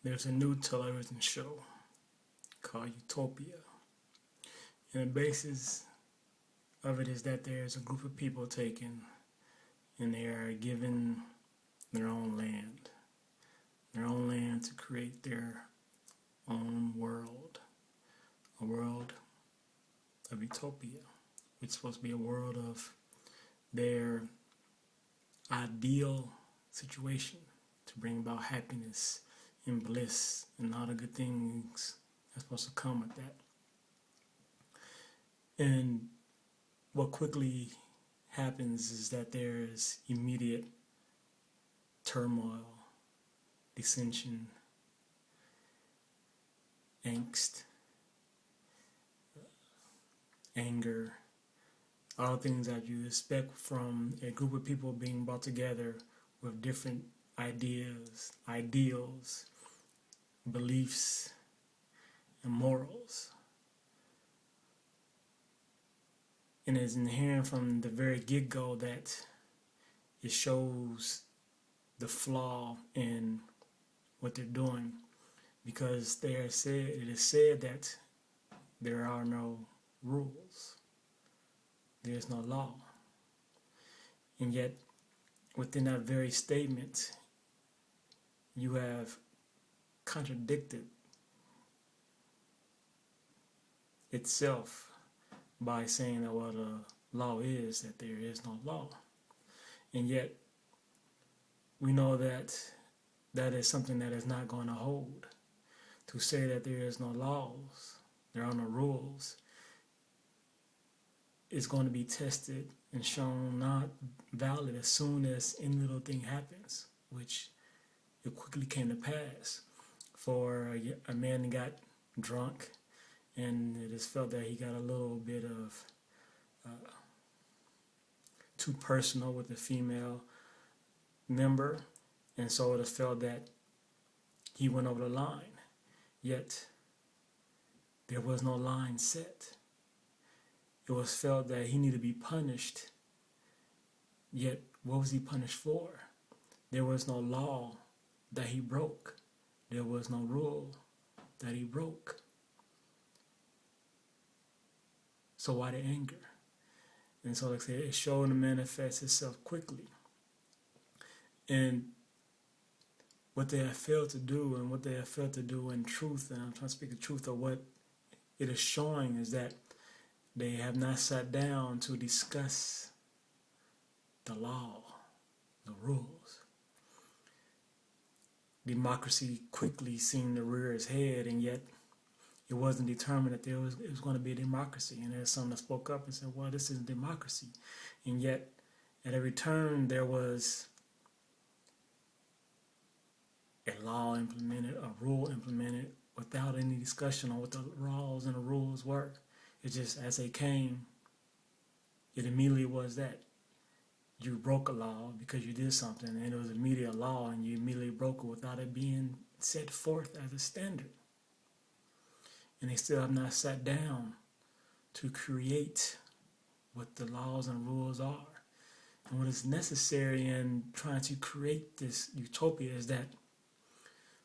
there's a new television show called Utopia. And the basis of it is that there's a group of people taken and they are given their own land to create their own world, a world of utopia. It's supposed to be a world of their ideal situation to bring about happiness and bliss and all the good things that's supposed to come with that. And what quickly happens is that there's immediate turmoil, dissension, angst, anger, all things that you expect from a group of people being brought together with different ideas, ideals, beliefs, and morals. And it's inherent from the very get-go that it shows the flaw in what they're doing, because it is said that there are no rules. There's no law. And yet, within that very statement, you have contradicted itself by saying that what a law is, that there is no law. And yet, we know that that is something that is not going to hold. To say that there is no laws, there are no rules, is going to be tested and shown not valid as soon as any little thing happens, which it quickly came to pass. For a man that got drunk, and it is felt that he got a little bit of too personal with the female member, and so it is felt that he went over the line. Yet there was no line set. It was felt that he needed to be punished. Yet what was he punished for? There was no law that he broke. There was no rule that he broke. So why the anger? And so, like I said, it showed and manifests itself quickly. And what they have failed to do, and what they have failed to do in truth, and I'm trying to speak the truth of what it is showing, is that they have not sat down to discuss the law, the rules. Democracy quickly seemed to rear its head, and yet it wasn't determined that it was going to be a democracy. And there's some that spoke up and said, well, this isn't democracy. And yet, at every turn, there was a law implemented, a rule implemented, without any discussion on what the laws and the rules were. It just, as they came, it immediately was that you broke a law because you did something, and it was immediate law, and you immediately broke it without it being set forth as a standard. And they still have not sat down to create what the laws and rules are. And what is necessary in trying to create this utopia is that,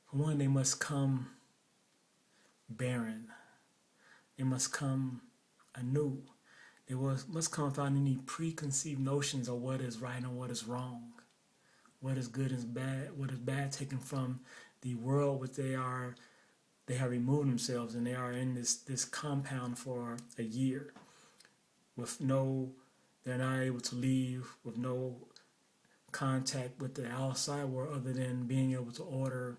for one, they must come barren. They must come anew. They must come without any preconceived notions of what is right and what is wrong, what is good and bad, what is bad, taken from the world which they have removed themselves, and they are in this compound for a year they're not able to leave, with no contact with the outside world other than being able to order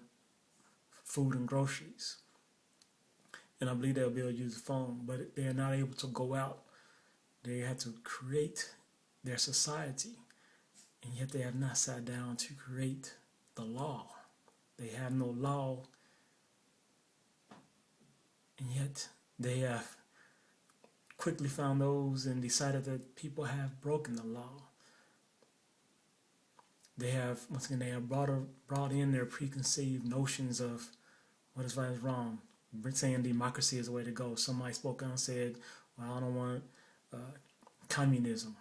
food and groceries. And I believe they'll be able to use the phone, but they're not able to go out. They have to create their society, and yet they have not sat down to create the law. They have no law, and yet they have quickly found those and decided that people have broken the law. They have, once again, they have brought in their preconceived notions of what is right and wrong, saying democracy is the way to go. Somebody spoke out and said, well, I don't want communism.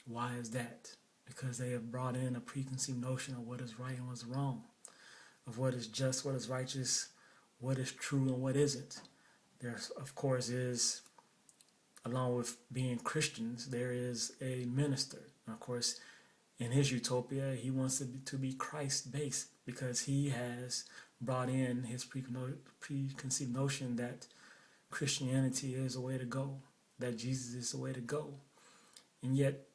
Why is that? Because they have brought in a preconceived notion of what is right and what's wrong. of what is just, what is righteous, what is true, and what isn't. There, of course, is, along with being Christians, there is a minister. And of course, in his utopia, he wants to be Christ-based because he has brought in his preconceived notion that Christianity is the way to go, that Jesus is the way to go. And yet,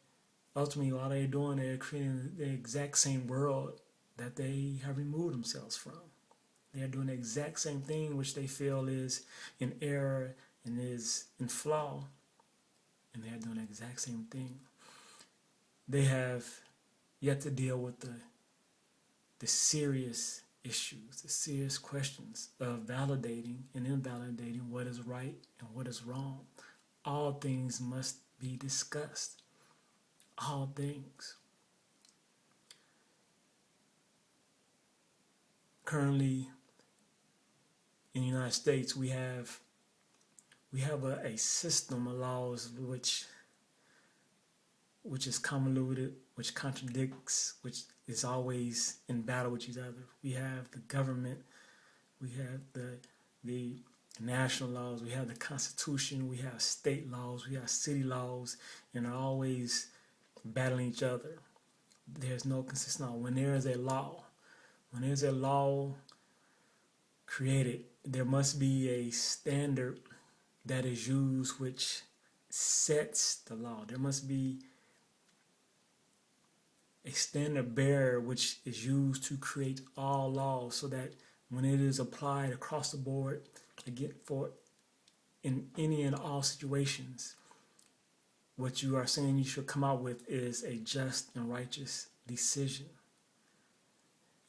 ultimately, all they're doing, they're creating the exact same world that they have removed themselves from. They're doing the exact same thing which they feel is in error and is in flaw, and they're doing the exact same thing. They have yet to deal with the serious issues, the serious questions of validating and invalidating what is right and what is wrong. All things must be discussed. All things. Currently, in the United States, we have a system of laws which is convoluted, which contradicts, which is always in battle with each other. We have the government, we have the national laws, we have the Constitution, we have state laws, we have city laws, and are always battling each other. There's no consistent law. When there is a law created, there must be a standard that is used which sets the law. There must be a standard bearer which is used to create all laws, so that when it is applied across the board, again, for in any and all situations, what you are saying you should come out with is a just and righteous decision.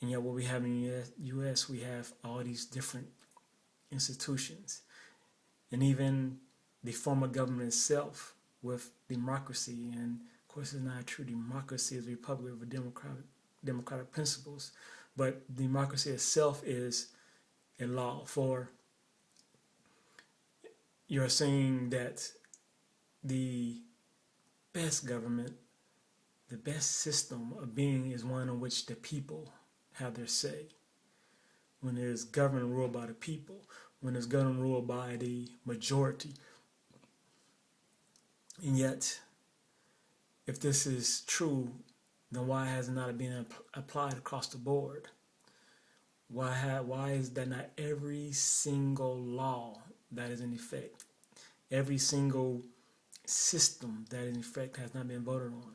And yet what we have in the U.S., we have all these different institutions. And even the form of government itself with democracy. And of course, it's not a true democracy. It's a republic of democratic principles. But democracy itself is a law. For you're saying that the best government, the best system of being is one in which the people have their say. When there's government ruled by the people, when there's government ruled by the majority. And yet, if this is true, then why has it not been applied across the board? Why is that not every single law that is in effect, every single system that in effect has not been voted on?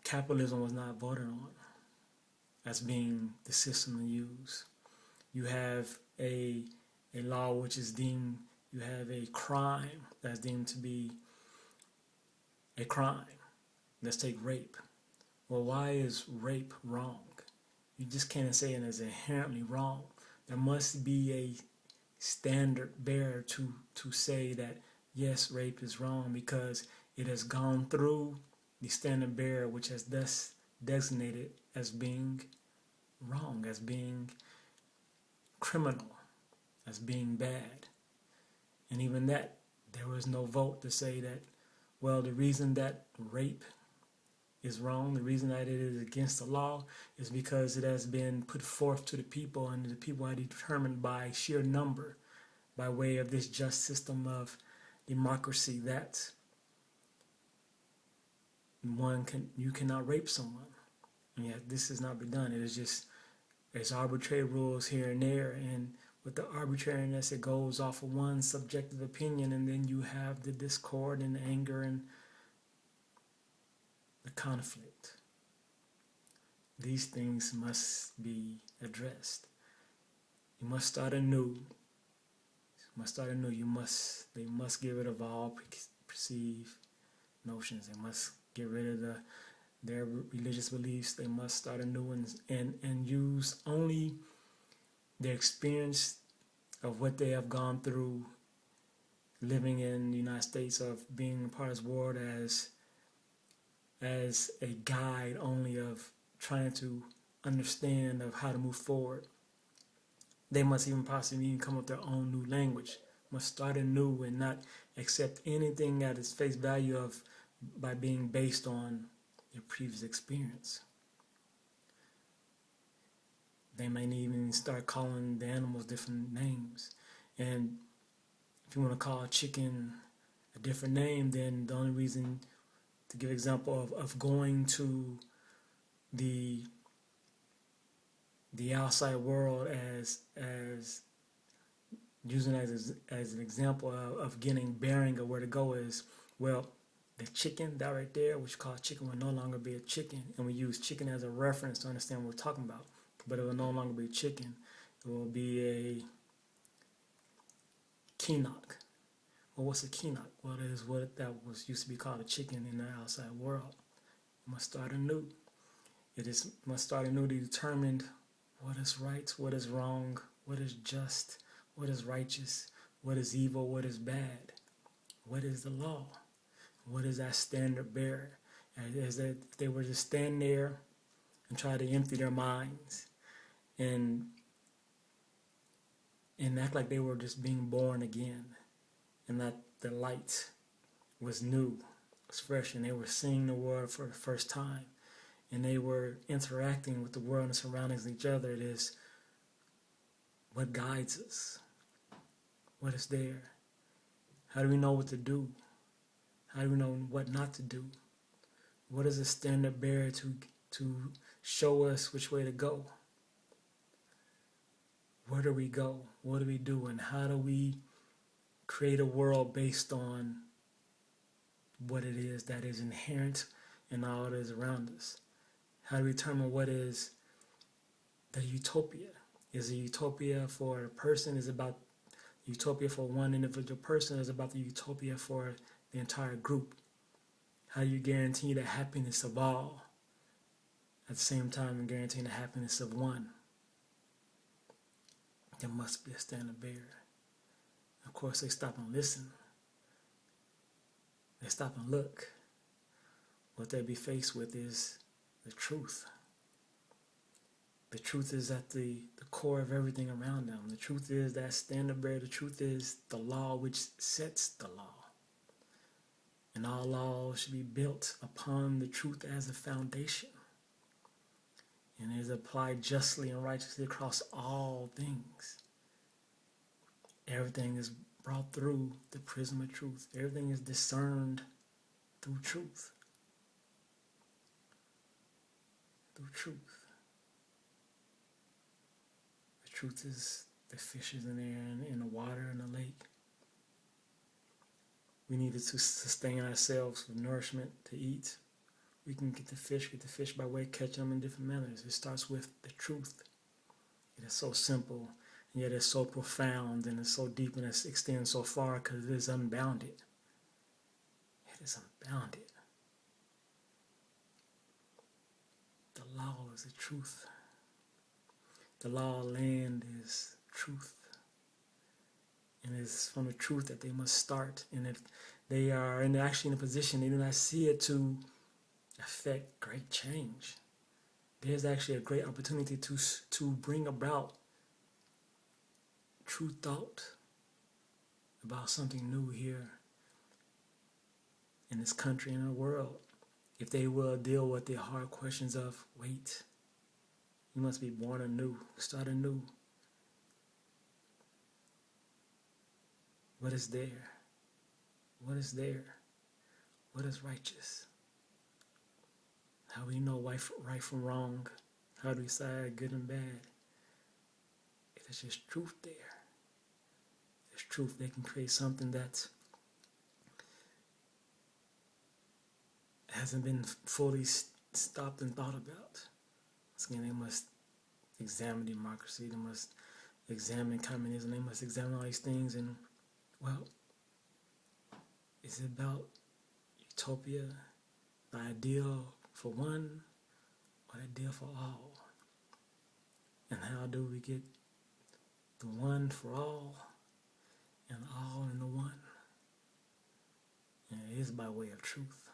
Capitalism was not voted on as being the system to use. You have a law which is deemed, you have a crime that's deemed to be a crime. Let's take rape. Well, why is rape wrong? You just can't say it as inherently wrong. There must be a standard bearer to say that, yes, rape is wrong because it has gone through the standard bearer, which has thus designated as being wrong, as being criminal, as being bad. And even that, there was no vote to say that, well, the reason that rape is wrong, the reason that it is against the law, is because it has been put forth to the people, and the people are determined by sheer number, by way of this just system of democracy, that you cannot rape someone. And yet this has not been done. It is just, there's arbitrary rules here and there, and with the arbitrariness, it goes off of one subjective opinion, and then you have the discord and the anger and the conflict. These things must be addressed. You must start anew. They must get rid of all perceived notions. They must get rid of their religious beliefs. They must start anew and use only their experience of what they have gone through living in the United States, of being a part of this world, as a guide only of trying to understand of how to move forward. They must even possibly come up with their own new language, must start anew and not accept anything at its face value by being based on their previous experience. They may even start calling the animals different names. And if you want to call a chicken a different name, then the only reason, to give example of going to the outside world as using it as an example of getting bearing of where to go is, well, the chicken, that right there, which is called chicken, will no longer be a chicken. And we use chicken as a reference to understand what we're talking about. But it will no longer be chicken. It will be a Keenock. Well, what's a Keenock? Well, it is what that was used to be called a chicken in the outside world. It must start anew. Must start anew to determine what is right, what is wrong, what is just, what is righteous, what is evil, what is bad, what is the law, what is that standard bearer. As that they were to stand there and try to empty their minds and act like they were just being born again, and that the light was new, was fresh, and they were seeing the world for the first time, and they were interacting with the world and surroundings of each other. It is what guides us, what is there. How do we know what to do? How do we know what not to do? What is a standard bearer to show us which way to go? Where do we go? What do we do? And how do we create a world based on what it is that is inherent in all that is around us? How do we determine what is the utopia? Is a utopia for a person? Is it about utopia for one individual person? Is it about the utopia for the entire group? How do you guarantee the happiness of all at the same time and guaranteeing the happiness of one? There must be a standard bearer. Of course, they stop and listen. They stop and look. What they'll be faced with is the truth. The truth is at the core of everything around them. The truth is that standard bearer. The truth is the law which sets the law. And all laws should be built upon the truth as a foundation. And is applied justly and righteously across all things. Everything is brought through the prism of truth. Everything is discerned through truth. Through truth. The truth is the fishes in there and in the water in the lake. We needed to sustain ourselves with nourishment to eat. We can get the fish by way of catching them in different manners. It starts with the truth. It is so simple, and yet it's so profound, and it's so deep, and it extends so far because it is unbounded. It is unbounded. The law is the truth. The law of land is truth. And it's from the truth that they must start. And if they are actually in a position, they do not see it to affect great change. There's actually a great opportunity to bring about true thought about something new here in this country and in the world. If they will deal with the hard questions of, wait, you must be born anew, start anew. What is there? What is there? What is righteous? How do we know right from wrong? How do we decide good and bad? It is just truth there. There's truth. They can create something that hasn't been fully stopped and thought about. Again, they must examine democracy. They must examine communism. They must examine all these things. And, well, is it about utopia, the ideal for one, or the ideal for all? And how do we get the one for all and all in the one? And it is by way of truth.